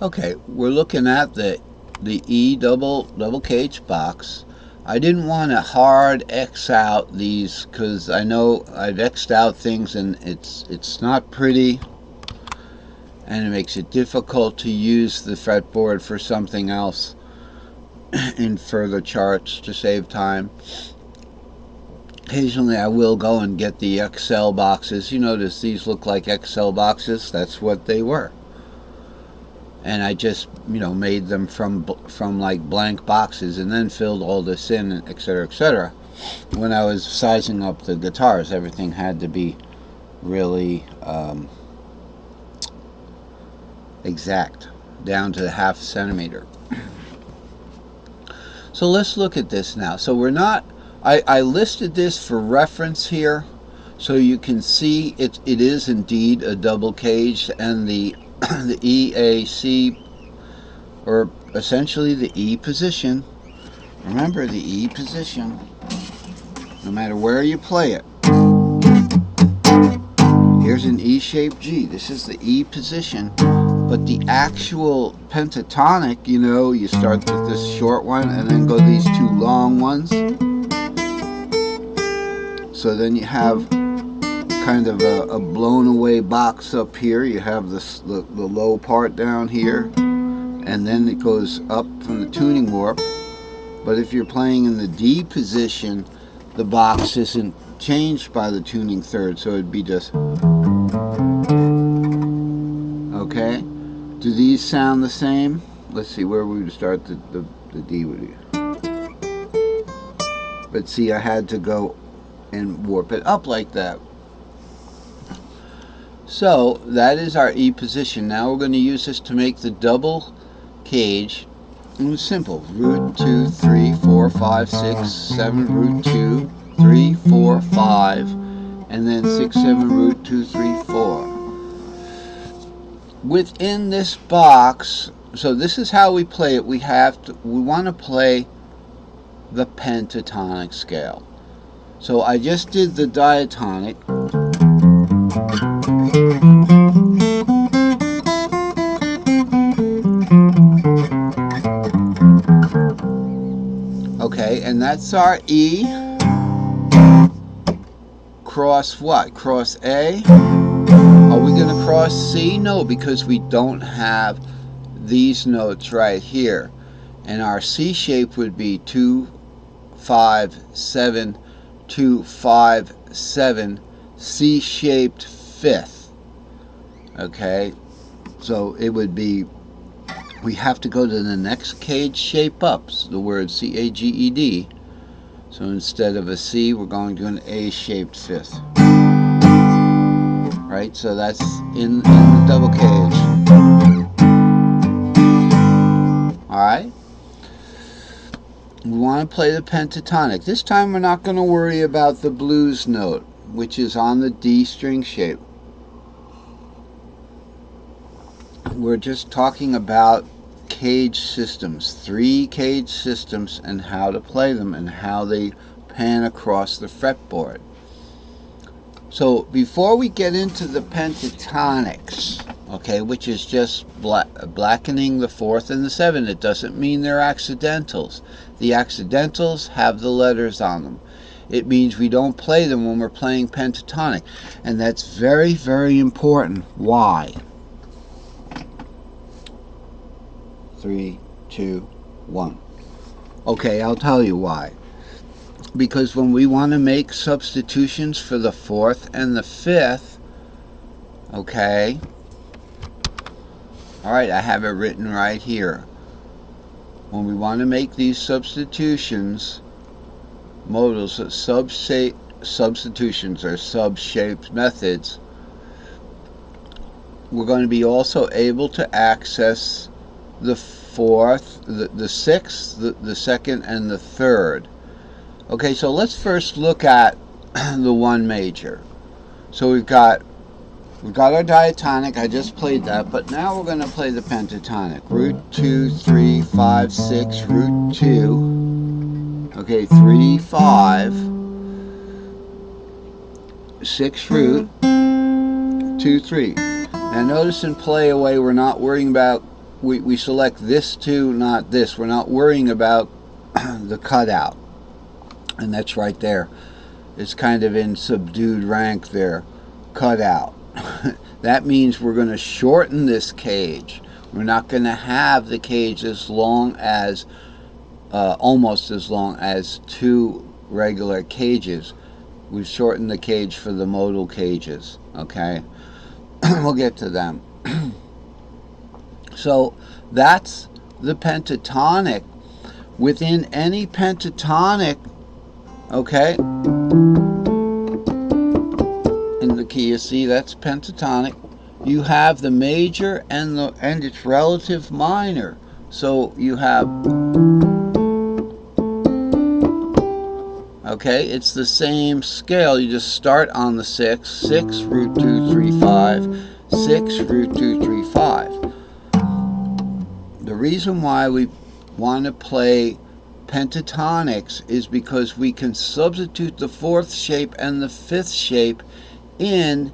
Okay, we're looking at the E double cage box. I didn't want to hard X out these because I know I've X'd out things and it's not pretty, and it makes it difficult to use the fretboard for something else in further charts to save time. Occasionally I will go and get the Excel boxes. You notice these look like Excel boxes. That's what they were. And I just, made them from like blank boxes and then filled all this in, etc., etc. When I was sizing up the guitars, everything had to be really exact, down to the ½ centimeter. So let's look at this now. So we're not, I listed this for reference here, so you can see it is indeed a double cage, and the EAC, or essentially the E position. Remember the E position, no matter where you play it. Here's an E-shaped G. This is the E position. But the actual pentatonic, you start with this short one and then go these two long ones. So then you have kind of a blown away box up here. You have the low part down here, and then it goes up from the tuning warp. But if you're playing in the D position, the box isn't changed by the tuning third, so it'd be just, okay? Do these sound the same? Let's see, where we would start the D with you. But see, I had to go and warp it up like that. So that is our E position. Now we're going to use this to make the double cage. And it's simple. Root 2, 3, 4, 5, 6, 7, root 2, 3, 4, 5, and then 6, 7, root 2, 3, 4. Within this box, so this is how we play it. We want to play the pentatonic scale. So I just did the diatonic. Okay, and that's our E. Cross what? Cross A? Are we going to cross C? No, because we don't have these notes right here. And our C shape would be 2, 5, 7, 2, 5, 7, C-shaped fifth. Okay, so it would be, we have to go to the next cage shape up, the word C-A-G-E-D. So instead of a C, we're going to an A-shaped fifth. Right, so that's in the double cage. Alright? We want to play the pentatonic. This time we're not going to worry about the blues note, which is on the D string shape. We're just talking about cage systems, 3 cage systems, and how to play them and how they pan across the fretboard. So before we get into the pentatonics, okay, which is just blackening the 4th and the 7th, it doesn't mean they're accidentals. The accidentals have the letters on them. It means we don't play them when we're playing pentatonic, and that's very, very important. Why? 3, 2, 1. Okay, I'll tell you why. Because when we want to make substitutions for the 4th and the 5th, okay, alright, I have it written right here. When we want to make these substitutions, modals, substitutions or sub-shaped methods, we're going to be also able to access the 4th, the 6th, the 2nd, and the 3rd. Okay, so let's first look at the 1 major. So we've got our diatonic. I just played that, but now we're going to play the pentatonic. Root 2, 3, 5, 6, root 2. Okay, 3, 5, 6 root, 2, 3. Now notice in play away we're not worrying about we select this two, not this. We're not worrying about the cutout. And that's right there. It's kind of in subdued rank there. Cut out. That means we're going to shorten this cage. We're not going to have the cage as long as, almost as long as two regular cages. We've shortened the cage for the modal cages. Okay? We'll get to them. So that's the pentatonic. Within any pentatonic, okay, in the key of C, that's pentatonic, you have the major and its relative minor. So you have, okay, it's the same scale. You just start on the 6, 6, root 2, 3, 5, 6, root 2, 3, 5. The reason why we want to play pentatonics is because we can substitute the 4th shape and the 5th shape in,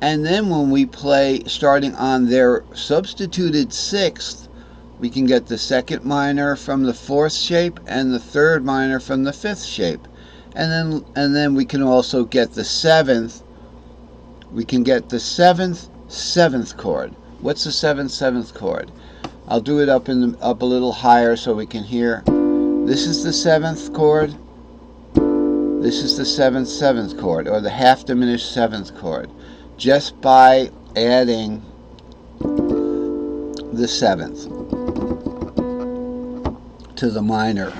and then when we play starting on their substituted 6th, we can get the 2nd minor from the 4th shape and the 3rd minor from the 5th shape, and then we can also get the 7th. We can get the 7th chord. What's the 7th chord? I'll do it up a little higher so we can hear. This is the 7th chord. This is the 7th chord, or the half diminished 7th chord, just by adding the 7th to the minor,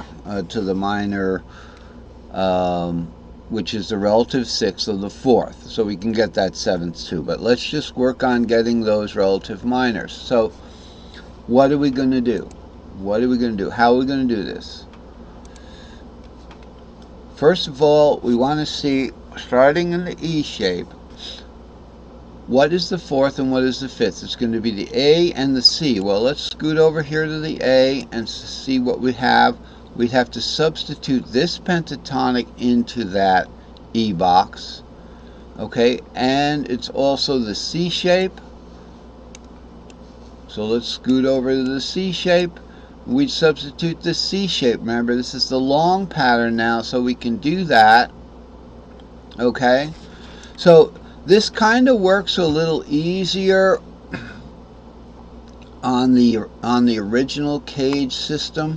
which is the relative 6th of the 4th. So we can get that 7th too. But let's just work on getting those relative minors. So what are we going to do? What are we going to do? How are we going to do this? First of all, we want to see, starting in the E shape, what is the 4th and what is the 5th? It's going to be the A and the C. Well, let's scoot over here to the A and see what we have. We'd have to substitute this pentatonic into that E box. Okay, and it's also the C shape. So let's scoot over to the C shape. We substitute the C shape. Remember, this is the long pattern now, so we can do that. Okay, so this kind of works a little easier on the original cage system.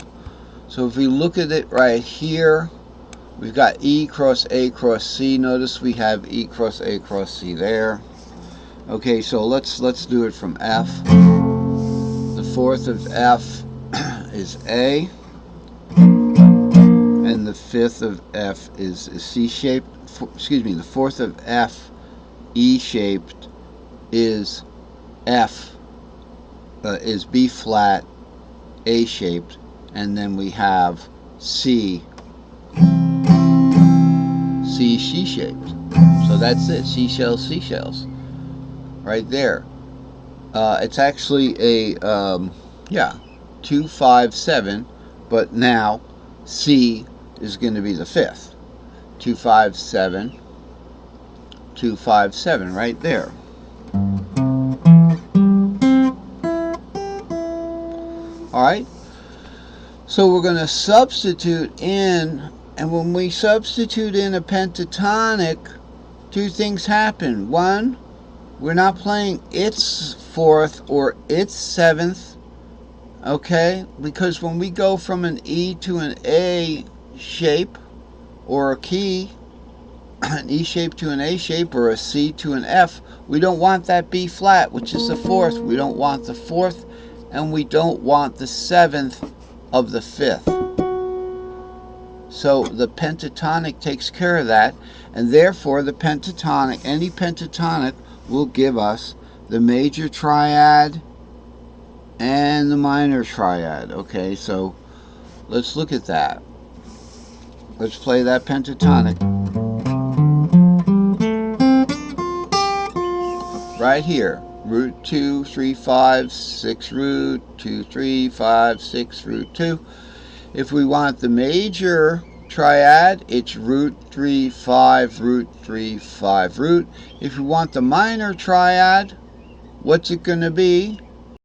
So if we look at it right here, we've got E cross A cross C. Notice we have E cross A cross C there. Okay, so let's do it from F. The 4th of F is A, and the 5th of F is C shaped. Excuse me, the 4th of F, E shaped, is F, is B flat, A shaped, and then we have C, C shaped. So that's it, seashells, right there. It's actually a, 2, 5, 7, but now C is going to be the 5th. 2, 5, 7, 2, 5, 7, right there. Alright, so we're going to substitute in, and when we substitute in a pentatonic, two things happen. One, we're not playing its 4th or its 7th, okay, because when we go from an E to an A shape, or a key, an E shape to an A shape, or a C to an F, we don't want that B flat, which is the 4th. We don't want the 4th, and we don't want the 7th of the 5th. So the pentatonic takes care of that, and therefore the pentatonic, any pentatonic, will give us the major triad and the minor triad. Okay, so let's look at that. Let's play that pentatonic. Right here. Root 2, 3, 5, 6, root 2, 3, 5, 6, root 2. If we want the major triad, it's root 3, 5, root 3, 5, root. If we want the minor triad, what's it going to be?